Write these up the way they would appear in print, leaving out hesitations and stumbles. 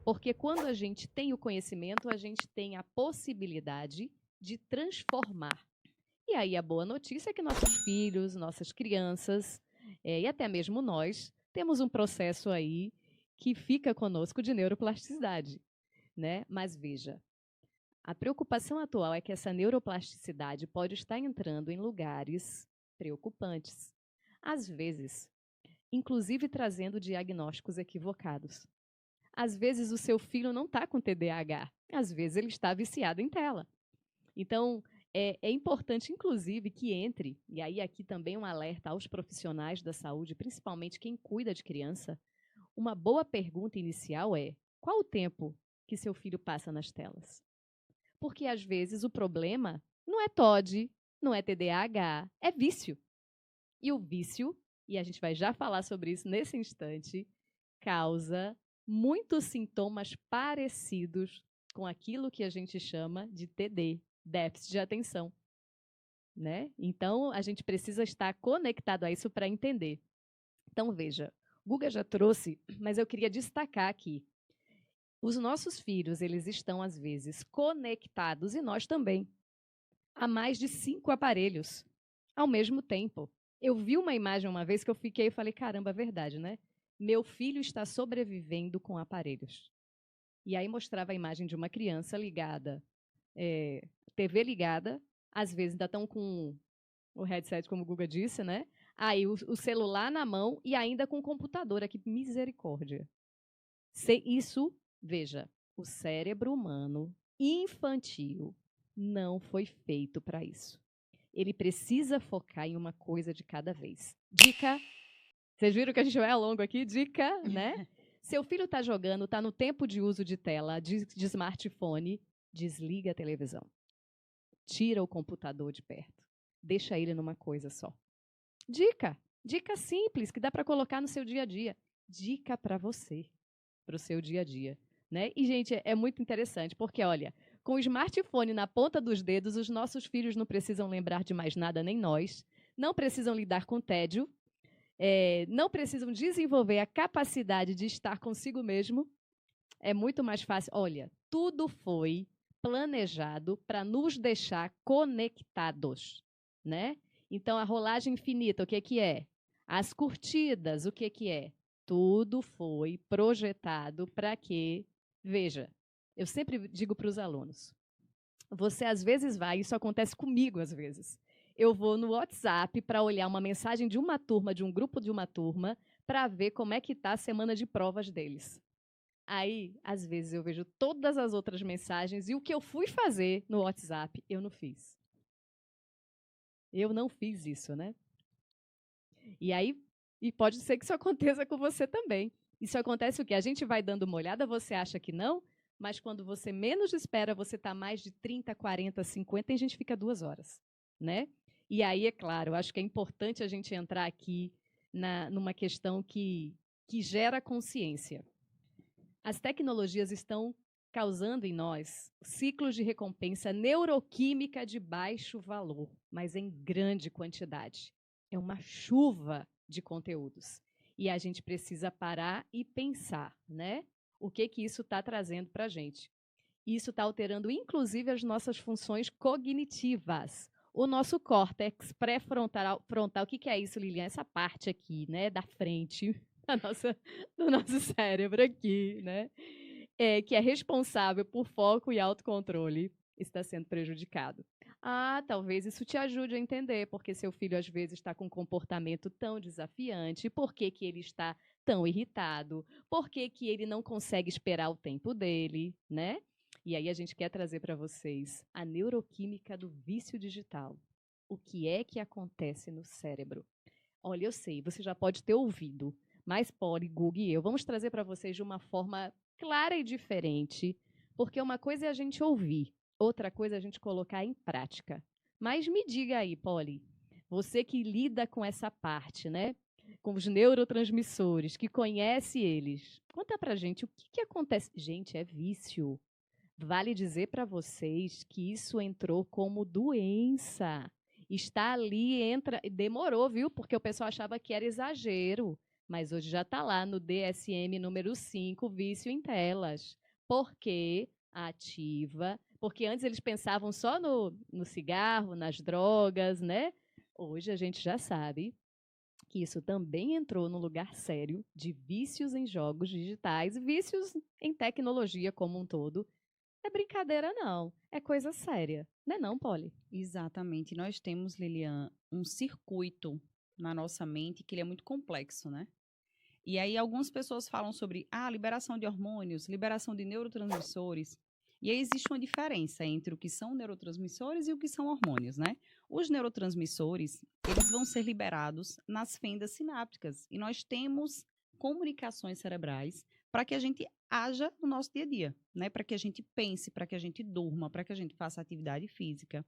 Porque quando a gente tem o conhecimento, a gente tem a possibilidade de transformar. E aí a boa notícia é que nossos filhos, nossas crianças, e até mesmo nós, temos um processo aí que fica conosco de neuroplasticidade, né? Mas veja, a preocupação atual é que essa neuroplasticidade pode estar entrando em lugares preocupantes. Às vezes, inclusive trazendo diagnósticos equivocados. Às vezes, o seu filho não está com TDAH. Às vezes, ele está viciado em tela. Então, é importante, inclusive, que entre, e aí aqui também um alerta aos profissionais da saúde, principalmente quem cuida de criança, uma boa pergunta inicial é: qual o tempo que seu filho passa nas telas? Porque, às vezes, o problema não é TOD, não é TDAH, é vício. E o vício, e a gente vai já falar sobre isso nesse instante, causa muitos sintomas parecidos com aquilo que a gente chama de TD, déficit de atenção, né? Então, a gente precisa estar conectado a isso para entender. Então, veja, o Guga já trouxe, mas eu queria destacar aqui. Os nossos filhos, eles estão, às vezes, conectados, e nós também, a mais de 5 aparelhos ao mesmo tempo. Eu vi uma imagem uma vez que eu fiquei e falei, caramba, é verdade, né? Meu filho está sobrevivendo com aparelhos. E aí mostrava a imagem de uma criança ligada, TV ligada, às vezes ainda estão com o headset, como o Guga disse, né? Aí o celular na mão e ainda com o computador aqui, misericórdia. Isso, veja, o cérebro humano infantil não foi feito para isso. Ele precisa focar em uma coisa de cada vez. Dica, vocês viram que a gente vai ao longo aqui? Dica, né? Seu filho está jogando, está no tempo de uso de tela, de smartphone, desliga a televisão. Tira o computador de perto. Deixa ele numa coisa só. Dica simples que dá para colocar no seu dia a dia. Dica para você, para o seu dia a dia. Né? E, gente, é muito interessante, porque, olha, com o smartphone na ponta dos dedos, os nossos filhos não precisam lembrar de mais nada, nem nós. Não precisam lidar com tédio. Não precisam desenvolver a capacidade de estar consigo mesmo. É muito mais fácil. Olha, tudo foi planejado para nos deixar conectados, né? Então, a rolagem infinita, o que é? As curtidas, o que é? Tudo foi projetado para que... Veja, eu sempre digo para os alunos, você às vezes vai, isso acontece comigo às vezes, eu vou no WhatsApp para olhar uma mensagem de uma turma, de um grupo de uma turma, para ver como é que está a semana de provas deles. Aí, às vezes, eu vejo todas as outras mensagens e o que eu fui fazer no WhatsApp, eu não fiz. Eu não fiz isso, né? E aí, e pode ser que isso aconteça com você também. Isso acontece o quê? A gente vai dando uma olhada, você acha que não, mas quando você menos espera, você está mais de 30, 40, 50, e a gente fica 2 horas, né? E aí, é claro, eu acho que é importante a gente entrar aqui numa questão que gera consciência. As tecnologias estão causando em nós ciclos de recompensa neuroquímica de baixo valor, mas em grande quantidade. É uma chuva de conteúdos. E a gente precisa parar e pensar, né? O que isso está trazendo para a gente. Isso está alterando, inclusive, as nossas funções cognitivas. O nosso córtex pré-frontal, o que é isso, Lilian? Essa parte aqui, né, da frente do nosso cérebro aqui, né? Que é responsável por foco e autocontrole, está sendo prejudicado. Talvez isso te ajude a entender porque seu filho, às vezes, está com um comportamento tão desafiante, por que ele está tão irritado, por que ele não consegue esperar o tempo dele, né? E aí a gente quer trazer para vocês a neuroquímica do vício digital. O que é que acontece no cérebro? Olha, eu sei, você já pode ter ouvido, mas Polly, Google e eu vamos trazer para vocês de uma forma clara e diferente, porque uma coisa é a gente ouvir, outra coisa é a gente colocar em prática. Mas me diga aí, Polly, você que lida com essa parte, né? Com os neurotransmissores, que conhece eles, conta pra gente o que acontece. Gente, é vício. Vale dizer para vocês que isso entrou como doença. Está ali, demorou, viu? Porque o pessoal achava que era exagero. Mas hoje já está lá no DSM número 5, vício em telas. Porque ativa, porque antes eles pensavam só no cigarro, nas drogas, né? Hoje a gente já sabe que isso também entrou no lugar sério de vícios em jogos digitais, vícios em tecnologia como um todo. É brincadeira, não. É coisa séria. Não é não, Polly? Exatamente. Nós temos, Lilian, um circuito na nossa mente que ele é muito complexo, né? E aí algumas pessoas falam sobre liberação de hormônios, liberação de neurotransmissores. E aí existe uma diferença entre o que são neurotransmissores e o que são hormônios, né? Os neurotransmissores, eles vão ser liberados nas fendas sinápticas. E nós temos comunicações cerebrais para que a gente haja no nosso dia a dia, né? Para que a gente pense, para que a gente durma, para que a gente faça atividade física.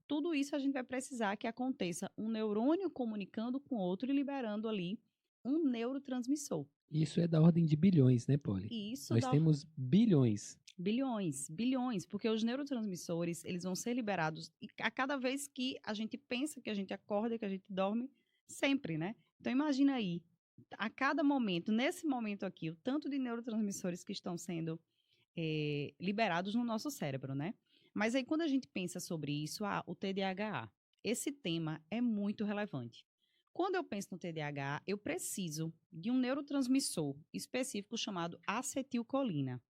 Tudo isso a gente vai precisar que aconteça um neurônio comunicando com outro e liberando ali um neurotransmissor. Isso é da ordem de bilhões, né, Polly? E isso Nós dá temos bilhões. bilhões, porque os neurotransmissores, eles vão ser liberados a cada vez que a gente pensa, que a gente acorda, que a gente dorme, sempre, né? Então imagina aí, a cada momento, nesse momento aqui, o tanto de neurotransmissores que estão sendo liberados no nosso cérebro, né? Mas aí quando a gente pensa sobre isso, o TDAH, esse tema é muito relevante. Quando eu penso no TDAH, eu preciso de um neurotransmissor específico chamado acetilcolina.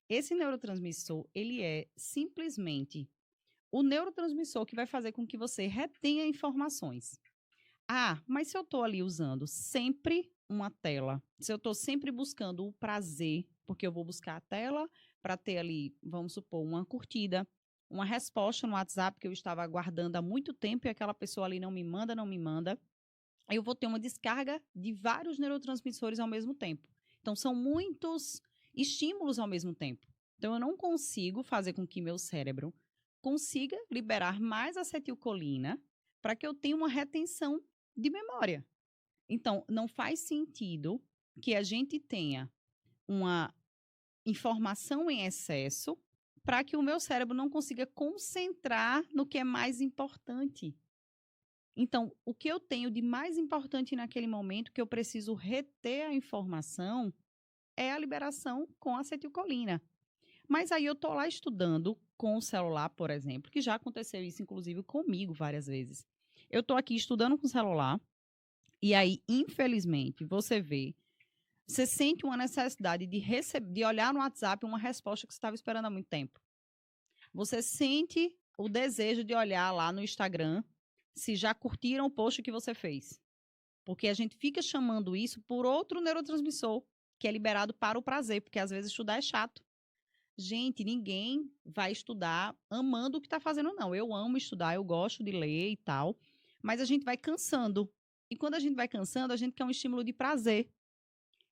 Esse neurotransmissor, ele é simplesmente o neurotransmissor que vai fazer com que você retenha informações. Mas se eu estou ali usando sempre uma tela, se eu estou sempre buscando o prazer, porque eu vou buscar a tela para ter ali, vamos supor, uma curtida, uma resposta no WhatsApp que eu estava aguardando há muito tempo e aquela pessoa ali não me manda, eu vou ter uma descarga de vários neurotransmissores ao mesmo tempo. Então, são muitos estímulos ao mesmo tempo. Então, eu não consigo fazer com que meu cérebro consiga liberar mais acetilcolina para que eu tenha uma retenção de memória. Então, não faz sentido que a gente tenha uma informação em excesso para que o meu cérebro não consiga concentrar no que é mais importante. Então, o que eu tenho de mais importante naquele momento, que eu preciso reter a informação, é a liberação com acetilcolina. Mas aí eu estou lá estudando com o celular, por exemplo, que já aconteceu isso, inclusive, comigo várias vezes. Eu estou aqui estudando com o celular, e aí, infelizmente, você sente uma necessidade de olhar no WhatsApp uma resposta que você estava esperando há muito tempo. Você sente o desejo de olhar lá no Instagram se já curtiram o post que você fez. Porque a gente fica chamando isso por outro neurotransmissor, que é liberado para o prazer, porque às vezes estudar é chato. Gente, ninguém vai estudar amando o que está fazendo, não. Eu amo estudar, eu gosto de ler e tal, mas a gente vai cansando. E quando a gente vai cansando, a gente quer um estímulo de prazer.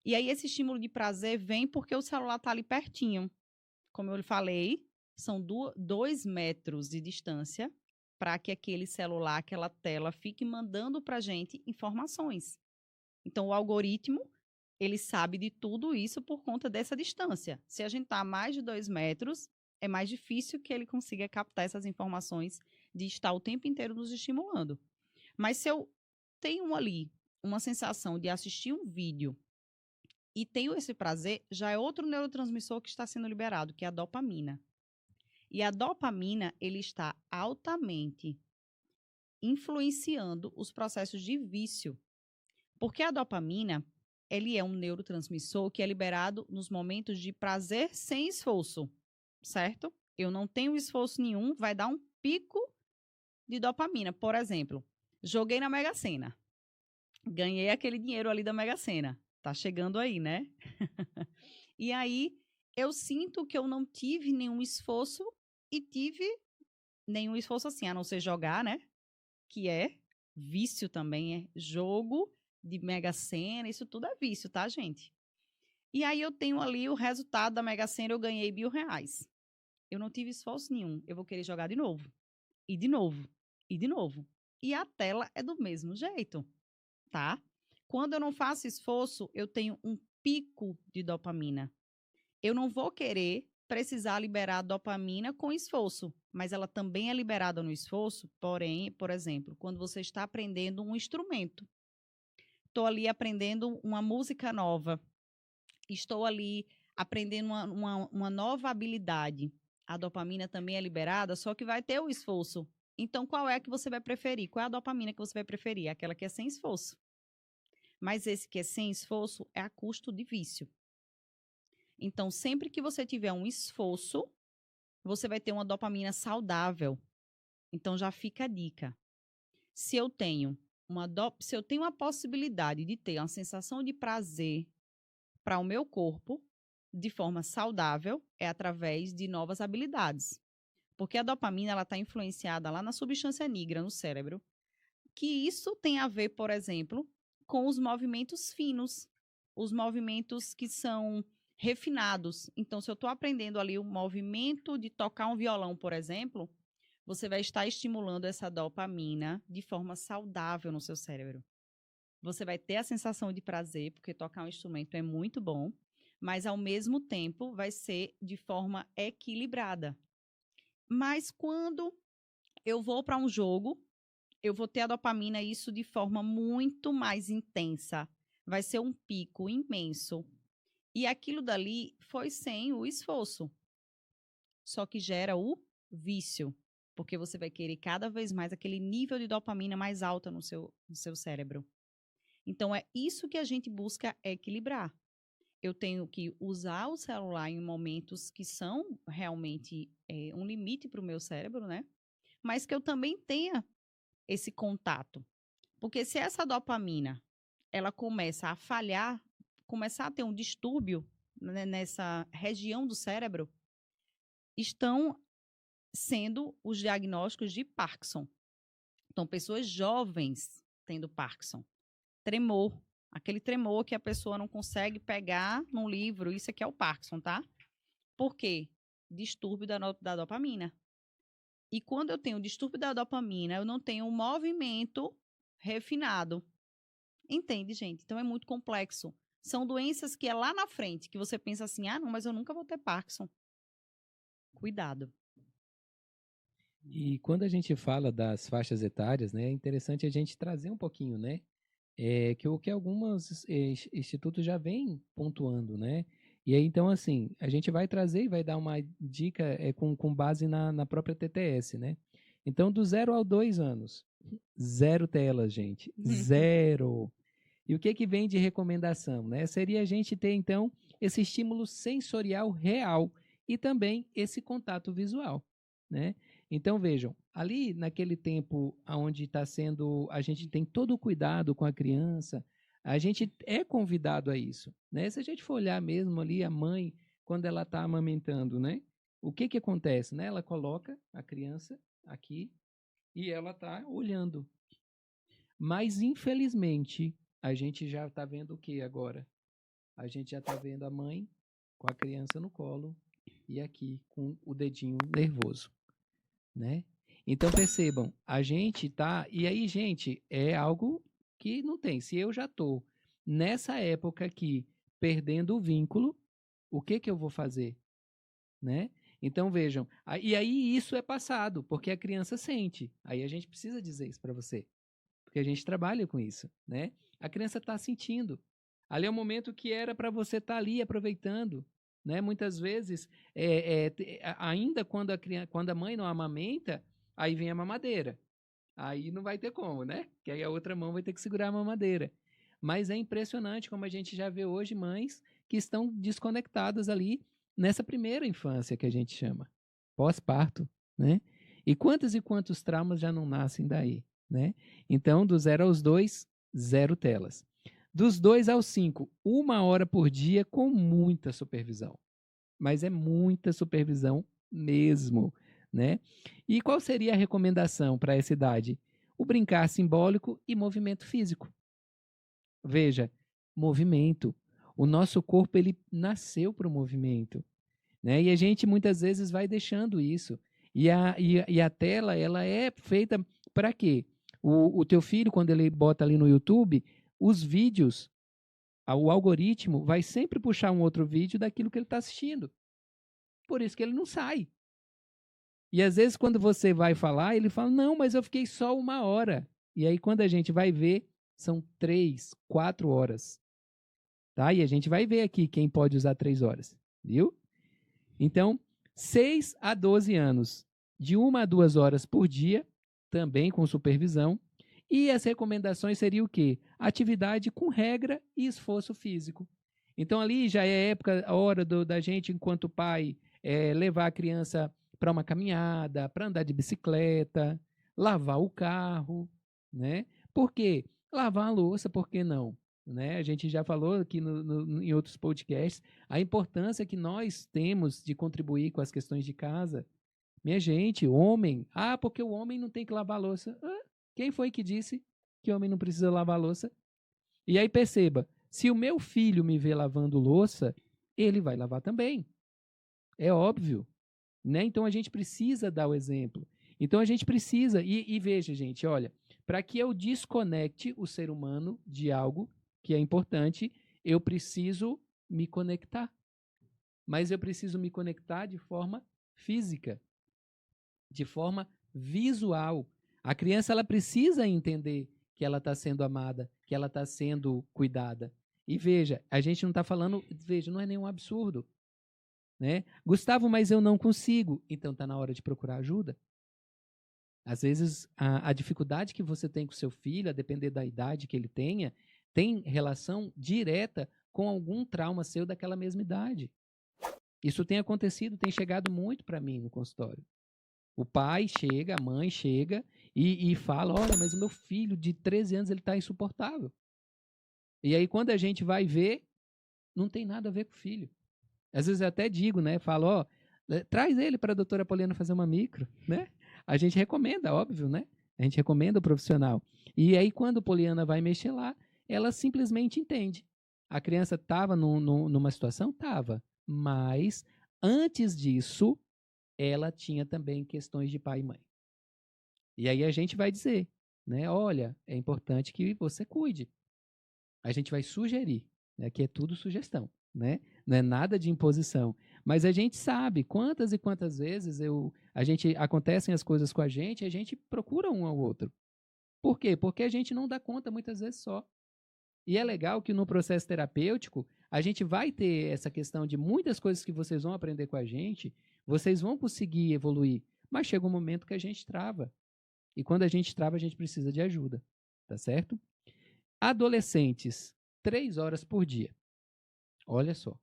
E aí esse estímulo de prazer vem porque o celular está ali pertinho. Como eu lhe falei, são 2 metros de distância para que aquele celular, aquela tela, fique mandando para a gente informações. Então, o algoritmo, ele sabe de tudo isso por conta dessa distância. Se a gente está a mais de 2 metros, é mais difícil que ele consiga captar essas informações de estar o tempo inteiro nos estimulando. Mas se eu tenho ali uma sensação de assistir um vídeo e tenho esse prazer, já é outro neurotransmissor que está sendo liberado, que é a dopamina. E a dopamina, ele está altamente influenciando os processos de vício. Porque a dopamina, ele é um neurotransmissor que é liberado nos momentos de prazer sem esforço, certo? Eu não tenho esforço nenhum, vai dar um pico de dopamina. Por exemplo, joguei na Mega Sena. Ganhei aquele dinheiro ali da Mega Sena. Tá chegando aí, né? E aí, eu sinto que eu não tive nenhum esforço e tive nenhum esforço assim, a não ser jogar, né? Que é vício também, é jogo de Mega Sena, isso tudo é vício, tá, gente? E aí eu tenho ali o resultado da Mega Sena, eu ganhei R$ 1.000. Eu não tive esforço nenhum, eu vou querer jogar de novo. E de novo, e de novo. E a tela é do mesmo jeito, tá? Quando eu não faço esforço, eu tenho um pico de dopamina. Eu não vou querer precisar liberar dopamina com esforço, mas ela também é liberada no esforço, porém, por exemplo, quando você está aprendendo um instrumento. estou ali aprendendo uma música nova, estou ali aprendendo uma nova habilidade. A dopamina também é liberada, só que vai ter o esforço. Então, qual é a que você vai preferir? Qual é a dopamina que você vai preferir? Aquela que é sem esforço. Mas esse que é sem esforço é a custo de vício. Então, sempre que você tiver um esforço, você vai ter uma dopamina saudável. Então, já fica a dica. Se eu tenho a possibilidade de ter uma sensação de prazer para o meu corpo de forma saudável, é através de novas habilidades. Porque a dopamina ela está influenciada lá na substância nigra no cérebro, que isso tem a ver, por exemplo, com os movimentos finos, os movimentos que são refinados. Então, se eu estou aprendendo ali o movimento de tocar um violão, por exemplo, você vai estar estimulando essa dopamina de forma saudável no seu cérebro. Você vai ter a sensação de prazer, porque tocar um instrumento é muito bom, mas ao mesmo tempo vai ser de forma equilibrada. Mas quando eu vou para um jogo, eu vou ter a dopamina isso de forma muito mais intensa. Vai ser um pico imenso. E aquilo dali foi sem o esforço. Só que gera o vício, porque você vai querer cada vez mais aquele nível de dopamina mais alta no seu cérebro. Então, é isso que a gente busca equilibrar. Eu tenho que usar o celular em momentos que são realmente um limite para o meu cérebro, né? Mas que eu também tenha esse contato. Porque se essa dopamina, ela começa a falhar, começar a ter um distúrbio, né, nessa região do cérebro, estão sendo os diagnósticos de Parkinson. Então, pessoas jovens tendo Parkinson. Tremor, aquele tremor que a pessoa não consegue pegar num livro, isso aqui é o Parkinson, tá? Por quê? Distúrbio da dopamina. E quando eu tenho distúrbio da dopamina, eu não tenho um movimento refinado. Entende, gente? Então é muito complexo. São doenças que é lá na frente, que você pensa assim, ah, não, mas eu nunca vou ter Parkinson. Cuidado. E quando a gente fala das faixas etárias, né, é interessante a gente trazer um pouquinho, né, que o que alguns institutos já vêm pontuando, né? E aí, então, assim, a gente vai trazer e vai dar uma dica com base na própria TTS, né? Então, do 0 ao 2 anos, 0 telas, gente, 0. E o que vem de recomendação, né? Seria a gente ter, então, esse estímulo sensorial real e também esse contato visual, né? Então, vejam, ali naquele tempo onde está sendo, a gente tem todo o cuidado com a criança, a gente é convidado a isso, né? Se a gente for olhar mesmo ali a mãe, quando ela está amamentando, né? O que acontece, né? Ela coloca a criança aqui e ela está olhando. Mas, infelizmente, a gente já está vendo o que agora? A gente já está vendo a mãe com a criança no colo e aqui com o dedinho nervoso, né? Então percebam, a gente tá, e aí, gente, é algo que não tem. Se eu já tô nessa época aqui perdendo o vínculo, o que eu vou fazer, né? Então vejam, e aí isso é passado, porque a criança sente. Aí a gente precisa dizer isso para você, porque a gente trabalha com isso, né? A criança está sentindo. Ali é o momento que era para você estar ali aproveitando, né? Muitas vezes, ainda quando a mãe não amamenta, aí vem a mamadeira. Aí não vai ter como, né? Que aí a outra mão vai ter que segurar a mamadeira. Mas é impressionante como a gente já vê hoje mães que estão desconectadas ali nessa primeira infância que a gente chama, pós-parto, né? E quantos traumas já não nascem daí, né? Então, do 0 aos 2, 0 telas. Dos 2 aos 5, 1 hora por dia com muita supervisão. Mas é muita supervisão mesmo, né? E qual seria a recomendação para essa idade? O brincar simbólico e movimento físico. Veja, movimento. O nosso corpo, ele nasceu para o movimento, né? E a gente muitas vezes vai deixando isso. E a tela, ela é feita para quê? O teu filho, quando ele bota ali no YouTube, os vídeos, o algoritmo vai sempre puxar um outro vídeo daquilo que ele está assistindo. Por isso que ele não sai. E às vezes quando você vai falar, ele fala, não, mas eu fiquei só 1 hora. E aí quando a gente vai ver, são 3, 4 horas. Tá? E a gente vai ver aqui quem pode usar 3 horas, viu? Então, 6 a 12 anos, de 1 a 2 horas por dia, também com supervisão. E as recomendações seriam o quê? Atividade com regra e esforço físico. Então, ali já é a hora da gente, enquanto pai, levar a criança para uma caminhada, para andar de bicicleta, lavar o carro, né? Por quê? Lavar a louça, por que não? Né? A gente já falou aqui em outros podcasts a importância que nós temos de contribuir com as questões de casa. Minha gente, homem, porque o homem não tem que lavar a louça. Quem foi que disse que o homem não precisa lavar a louça? E aí perceba, se o meu filho me vê lavando louça, ele vai lavar também. É óbvio. Né? Então a gente precisa dar o exemplo. Então a gente precisa, e veja, gente, olha, para que eu desconecte o ser humano de algo que é importante, eu preciso me conectar. Mas eu preciso me conectar de forma física, de forma visual. A criança ela precisa entender que ela está sendo amada, que ela está sendo cuidada. E veja, a gente não está falando, veja, não é nenhum absurdo. Né? Gustavo, mas eu não consigo. Então está na hora de procurar ajuda. Às vezes, a dificuldade que você tem com seu filho, a depender da idade que ele tenha, tem relação direta com algum trauma seu daquela mesma idade. Isso tem acontecido, tem chegado muito para mim no consultório. O pai chega, a mãe chega e fala, olha, mas o meu filho de 13 anos ele está insuportável. E aí quando a gente vai ver, não tem nada a ver com o filho. Às vezes eu até digo, né? Falo, traz ele para a doutora Poliana fazer uma micro, né? A gente recomenda, óbvio, né? A gente recomenda o profissional. E aí, quando a Poliana vai mexer lá, ela simplesmente entende. A criança estava numa situação? Estava. Mas, antes disso, ela tinha também questões de pai e mãe. E aí a gente vai dizer, né? Olha, é importante que você cuide. A gente vai sugerir. Aqui é tudo sugestão, né? Não é nada de imposição. Mas a gente sabe quantas e quantas vezes acontecem as coisas com a gente procura um ao outro. Por quê? Porque a gente não dá conta muitas vezes só. E é legal que no processo terapêutico a gente vai ter essa questão de muitas coisas que vocês vão aprender com a gente, vocês vão conseguir evoluir, mas chega um momento que a gente trava. E quando a gente trava, a gente precisa de ajuda, tá certo? Adolescentes, 3 horas por dia. Olha só.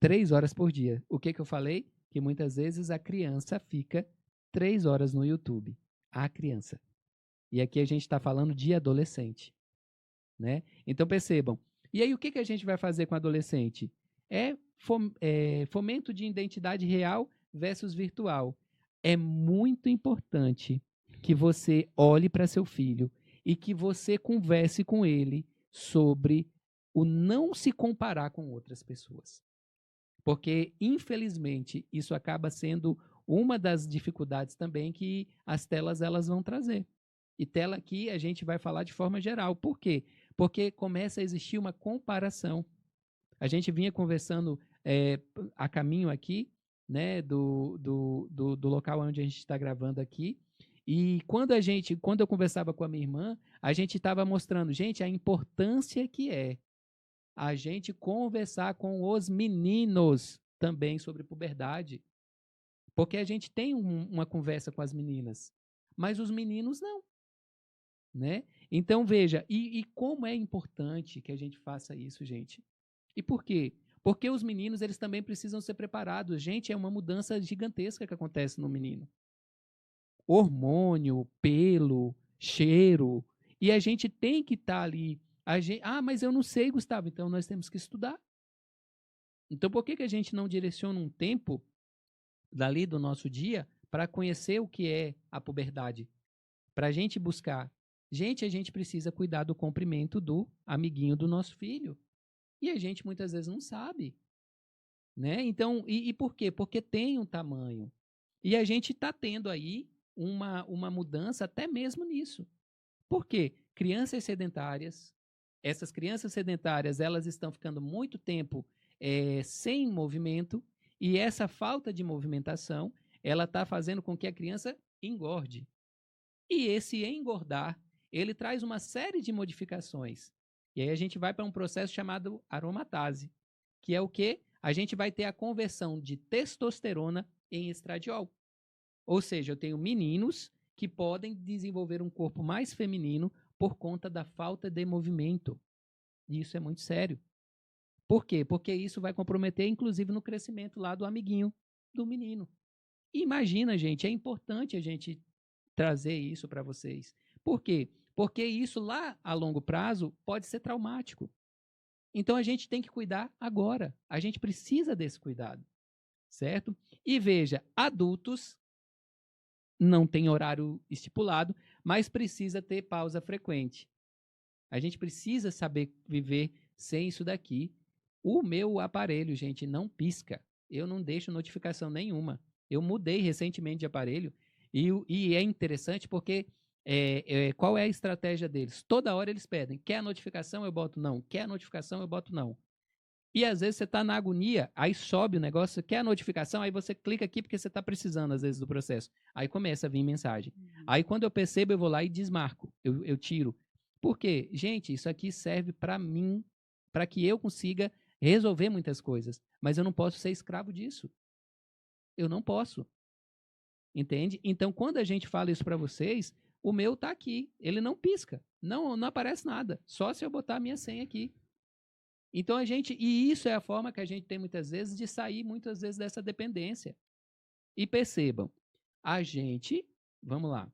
3 horas por dia. O que eu falei? Que muitas vezes a criança fica 3 horas no YouTube. A criança. E aqui a gente está falando de adolescente. Né? Então percebam. E aí o que a gente vai fazer com adolescente? Fomento de identidade real versus virtual. É muito importante que você olhe para seu filho e que você converse com ele sobre o não se comparar com outras pessoas. Porque, infelizmente, isso acaba sendo uma das dificuldades também que as telas elas vão trazer. E tela aqui a gente vai falar de forma geral. Por quê? Porque começa a existir uma comparação. A gente vinha conversando a caminho aqui, né, do local onde a gente está gravando aqui. E quando eu conversava com a minha irmã, a gente estava mostrando, gente, a importância que é a gente conversar com os meninos também sobre puberdade. Porque a gente tem uma conversa com as meninas, mas os meninos não. Né? Então, veja, e como é importante que a gente faça isso, gente? E por quê? Porque os meninos, eles também precisam ser preparados. Gente, é uma mudança gigantesca que acontece no menino. Hormônio, pelo, cheiro. E a gente tem que estar ali. Mas eu não sei, Gustavo. Então, nós temos que estudar. Então, por que a gente não direciona um tempo dali do nosso dia para conhecer o que é a puberdade? Para a gente buscar. Gente, a gente precisa cuidar do comprimento do amiguinho do nosso filho. E a gente muitas vezes não sabe. Né? Então, e por quê? Porque tem um tamanho. E a gente está tendo aí uma mudança até mesmo nisso. Por quê? Crianças sedentárias, essas crianças sedentárias, elas estão ficando muito tempo sem movimento, e essa falta de movimentação, ela está fazendo com que a criança engorde. E esse engordar, ele traz uma série de modificações. E aí a gente vai para um processo chamado aromatase, que é o quê? A gente vai ter a conversão de testosterona em estradiol. Ou seja, eu tenho meninos que podem desenvolver um corpo mais feminino por conta da falta de movimento. E isso é muito sério. Por quê? Porque isso vai comprometer, inclusive, no crescimento lá do amiguinho do menino. E imagina, gente, é importante a gente trazer isso para vocês. Por quê? Porque isso lá a longo prazo pode ser traumático. Então a gente tem que cuidar agora. A gente precisa desse cuidado, certo? E veja, adultos não tem horário estipulado, mas precisa ter pausa frequente. A gente precisa saber viver sem isso daqui. O meu aparelho, gente, não pisca. Eu não deixo notificação nenhuma. Eu mudei recentemente de aparelho e é interessante porque qual é a estratégia deles? Toda hora eles pedem. Quer a notificação? Eu boto não. Quer a notificação? Eu boto não. E às vezes você está na agonia, aí sobe o negócio, quer a notificação, aí você clica aqui porque você está precisando, às vezes, do processo. Aí começa a vir mensagem. Aí quando eu percebo, eu vou lá e desmarco. Eu tiro. Por quê? Gente, isso aqui serve para mim, para que eu consiga resolver muitas coisas. Mas eu não posso ser escravo disso. Eu não posso. Entende? Então, quando a gente fala isso para vocês, o meu está aqui. Ele não pisca. Não aparece nada. Só se eu botar a minha senha aqui. Então e isso é a forma que a gente tem muitas vezes de sair muitas vezes dessa dependência. E percebam, vamos lá,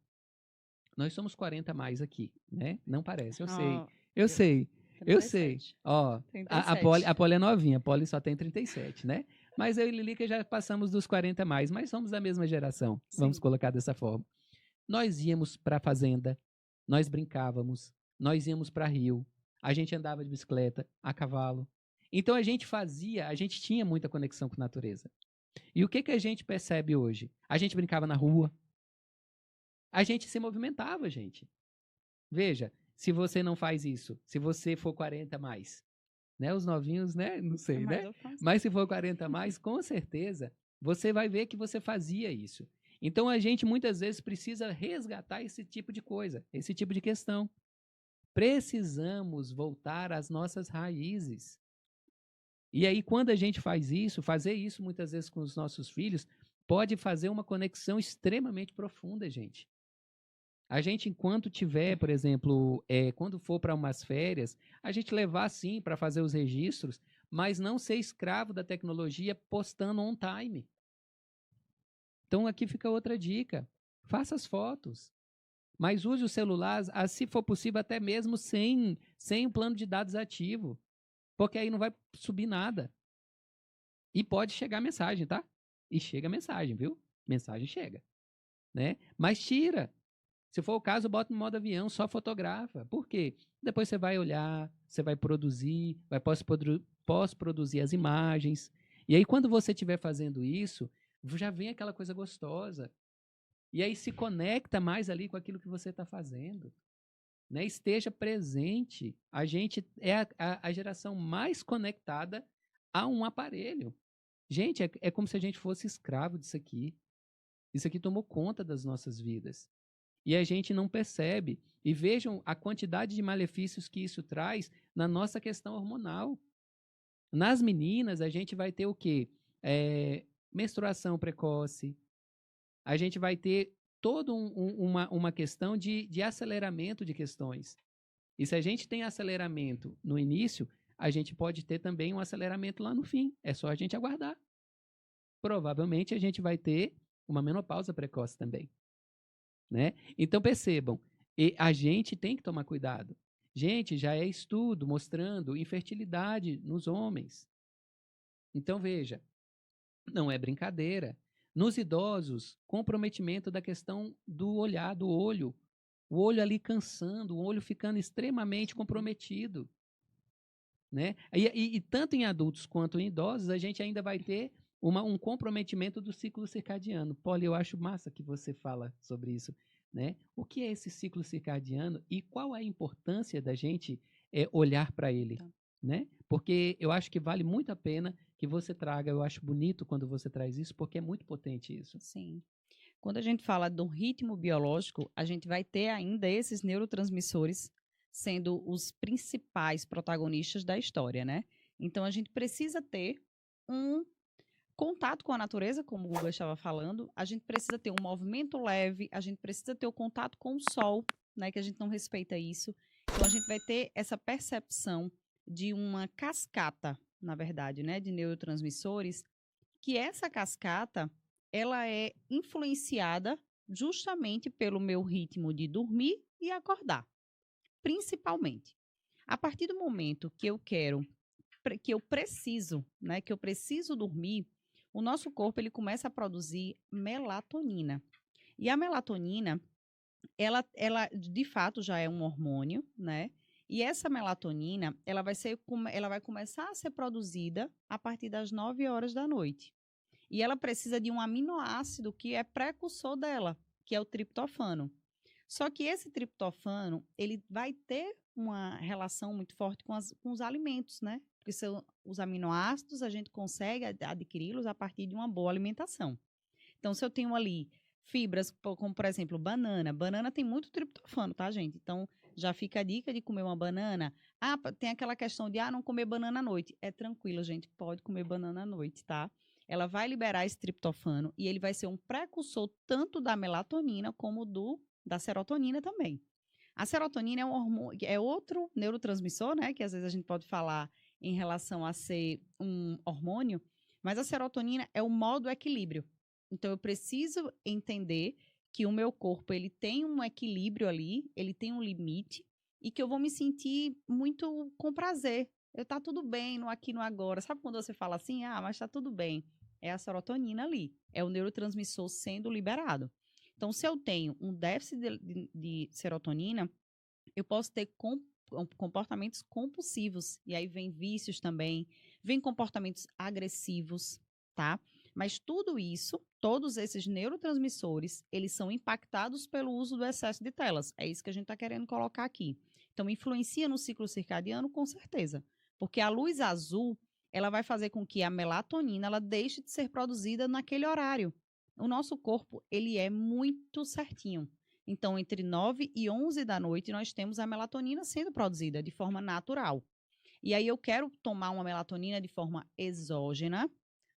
nós somos 40 a mais aqui, né? Não parece, eu sei, eu sei, eu sei. Ó, a Poli é novinha, a Poli só tem 37, né? Mas eu e Lilica já passamos dos 40 a mais, mas somos da mesma geração, vamos colocar dessa forma. Nós íamos para a fazenda, nós brincávamos, nós íamos para rio, a gente andava de bicicleta, a cavalo. Então a gente tinha muita conexão com a natureza. E o que a gente percebe hoje? A gente brincava na rua, a gente se movimentava, gente. Veja, se você não faz isso, se você for 40 a mais, né? Os novinhos, né? Não sei, né? Mas se for 40 a mais, com certeza, você vai ver que você fazia isso. Então a gente muitas vezes precisa resgatar esse tipo de coisa, esse tipo de questão. Precisamos voltar às nossas raízes. E aí, quando a gente faz isso, fazer isso muitas vezes com os nossos filhos, pode fazer uma conexão extremamente profunda, gente. A gente, enquanto tiver, por exemplo, quando for para umas férias, a gente levar, sim, para fazer os registros, mas não ser escravo da tecnologia postando on time. Então, aqui fica outra dica. Faça as fotos. Mas use o celular, se for possível, até mesmo sem um plano de dados ativo. Porque aí não vai subir nada. E pode chegar mensagem, tá? E chega mensagem, viu? Mensagem chega. Né? Mas tira. Se for o caso, bota no modo avião, só fotografa. Por quê? Depois você vai olhar, você vai produzir, vai pós-produzir as imagens. E aí, quando você estiver fazendo isso, já vem aquela coisa gostosa. E aí se conecta mais ali com aquilo que você está fazendo. Né? Esteja presente. A gente é a geração mais conectada a um aparelho. Gente, é como se a gente fosse escravo disso aqui. Isso aqui tomou conta das nossas vidas. E a gente não percebe. E vejam a quantidade de malefícios que isso traz na nossa questão hormonal. Nas meninas, a gente vai ter o quê? Menstruação precoce. A gente vai ter toda uma questão de aceleramento de questões. E se a gente tem aceleramento no início, a gente pode ter também um aceleramento lá no fim. É só a gente aguardar. Provavelmente a gente vai ter uma menopausa precoce também. Né? Então percebam, a gente tem que tomar cuidado. Gente, já é estudo mostrando infertilidade nos homens. Então veja, não é brincadeira. Nos idosos, comprometimento da questão do olhar, do olho. O olho ali cansando, o olho ficando extremamente comprometido. Né? E tanto em adultos quanto em idosos, a gente ainda vai ter um comprometimento do ciclo circadiano. Poli, eu acho massa que você fala sobre isso. Né? O que é esse ciclo circadiano e qual a importância da gente olhar para ele? Né? Porque eu acho que vale muito a pena que você traga, eu acho bonito quando você traz isso, porque é muito potente isso. Sim. Quando a gente fala do ritmo biológico, a gente vai ter ainda esses neurotransmissores sendo os principais protagonistas da história, né? Então, a gente precisa ter um contato com a natureza, como o Guga estava falando, a gente precisa ter um movimento leve, a gente precisa ter o contato com o sol, né? Que a gente não respeita isso. Então, a gente vai ter essa percepção de uma cascata, na verdade, né? De neurotransmissores, que essa cascata, ela é influenciada justamente pelo meu ritmo de dormir e acordar, principalmente. A partir do momento que eu preciso, né, que eu preciso dormir, o nosso corpo ele começa a produzir melatonina. E a melatonina, ela de fato já é um hormônio, né? E essa melatonina, ela vai começar a ser produzida a partir das 9 horas da noite. E ela precisa de um aminoácido que é precursor dela, que é o triptofano. Só que esse triptofano, ele vai ter uma relação muito forte com os alimentos, né? Porque são os aminoácidos, a gente consegue adquiri-los a partir de uma boa alimentação. Então, se eu tenho ali fibras, como por exemplo, banana. Banana tem muito triptofano, tá, gente? Então, já fica a dica de comer uma banana. Ah, tem aquela questão de, não comer banana à noite. É tranquilo, gente, pode comer banana à noite, tá? Ela vai liberar esse triptofano e ele vai ser um precursor tanto da melatonina como da serotonina também. A serotonina é um hormônio, é outro neurotransmissor, né? Que às vezes a gente pode falar em relação a ser um hormônio, mas a serotonina é o modo equilíbrio. Então, eu preciso entender que o meu corpo ele tem um equilíbrio ali, ele tem um limite, e que eu vou me sentir muito com prazer. Tá tudo bem no aqui, no agora. Sabe quando você fala assim, mas tá tudo bem? É a serotonina ali, é o neurotransmissor sendo liberado. Então, se eu tenho um déficit de serotonina, eu posso ter comportamentos compulsivos. E aí vem vícios também, vem comportamentos agressivos, tá? Mas tudo isso, todos esses neurotransmissores, eles são impactados pelo uso do excesso de telas. É isso que a gente está querendo colocar aqui. Então, influencia no ciclo circadiano, com certeza. Porque a luz azul, ela vai fazer com que a melatonina ela deixe de ser produzida naquele horário. O nosso corpo, ele é muito certinho. Então, entre 9 e 11 da noite, nós temos a melatonina sendo produzida de forma natural. E aí eu quero tomar uma melatonina de forma exógena,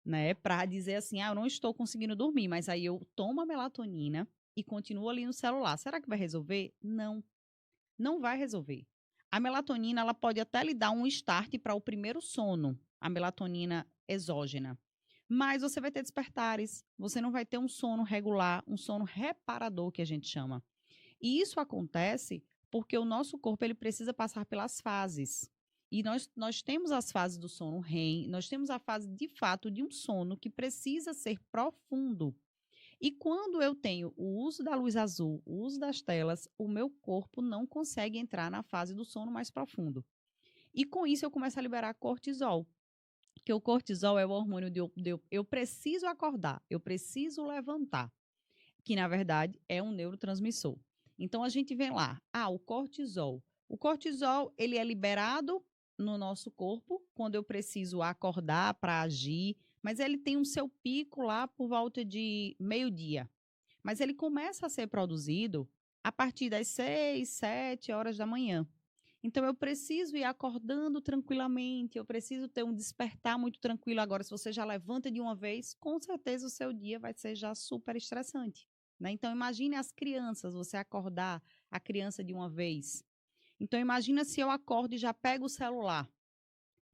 né? Para dizer assim, eu não estou conseguindo dormir, mas aí eu tomo a melatonina e continuo ali no celular. Será que vai resolver? Não, não vai resolver. A melatonina, ela pode até lhe dar um start para o primeiro sono, a melatonina exógena. Mas você vai ter despertares, você não vai ter um sono regular, um sono reparador, que a gente chama. E isso acontece porque o nosso corpo ele precisa passar pelas fases. E nós temos as fases do sono REM, nós temos a fase, de fato, de um sono que precisa ser profundo. E quando eu tenho o uso da luz azul, o uso das telas, o meu corpo não consegue entrar na fase do sono mais profundo. E com isso eu começo a liberar cortisol. Que o cortisol é o hormônio eu preciso acordar, eu preciso levantar, que na verdade é um neurotransmissor. Então a gente vê lá, o cortisol. O cortisol, ele é liberado no nosso corpo quando eu preciso acordar para agir, mas ele tem um seu pico lá por volta de meio-dia. Mas ele começa a ser produzido a partir das 6, 7 horas da manhã. Então, eu preciso ir acordando tranquilamente, eu preciso ter um despertar muito tranquilo. Agora, se você já levanta de uma vez, com certeza o seu dia vai ser já super estressante, né? Então, imagine as crianças, você acordar a criança de uma vez. Então, imagina se eu acordo e já pego o celular.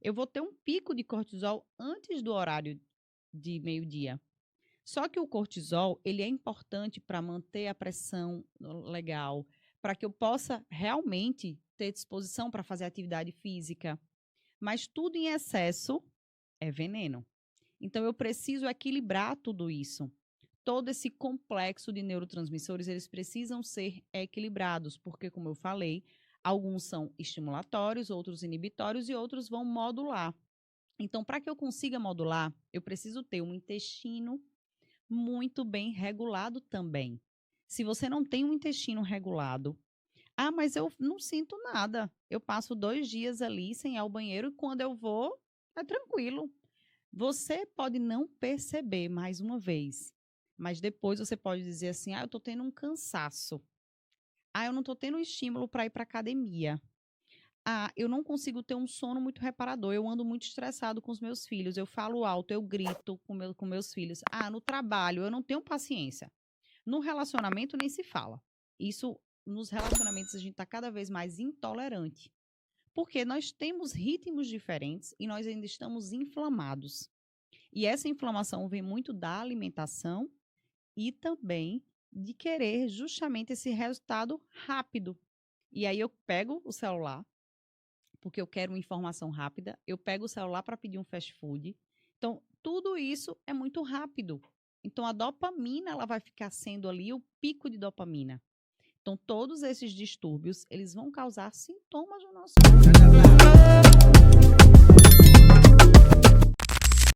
Eu vou ter um pico de cortisol antes do horário de meio-dia. Só que o cortisol, ele é importante para manter a pressão legal, para que eu possa realmente ter disposição para fazer atividade física. Mas tudo em excesso é veneno. Então, eu preciso equilibrar tudo isso. Todo esse complexo de neurotransmissores, eles precisam ser equilibrados, porque, como eu falei, alguns são estimulatórios, outros inibitórios e outros vão modular. Então, para que eu consiga modular, eu preciso ter um intestino muito bem regulado também. Se você não tem um intestino regulado, mas eu não sinto nada. Eu passo 2 dias ali sem ir ao banheiro e quando eu vou, é tranquilo. Você pode não perceber, mais uma vez, Mas depois você pode dizer assim, eu estou tendo um cansaço. Eu não estou tendo estímulo para ir para academia. Eu não consigo ter um sono muito reparador. Eu ando muito estressado com os meus filhos. Eu falo alto, eu grito com meus filhos. No trabalho, eu não tenho paciência. No relacionamento, nem se fala. Isso, nos relacionamentos, a gente está cada vez mais intolerante. Porque nós temos ritmos diferentes e nós ainda estamos inflamados. E essa inflamação vem muito da alimentação e também de querer justamente esse resultado rápido. E aí eu pego o celular, porque eu quero uma informação rápida, eu pego o celular para pedir um fast food. Então, tudo isso é muito rápido. Então, a dopamina ela vai ficar sendo ali o pico de dopamina. Então, todos esses distúrbios, eles vão causar sintomas no nosso corpo.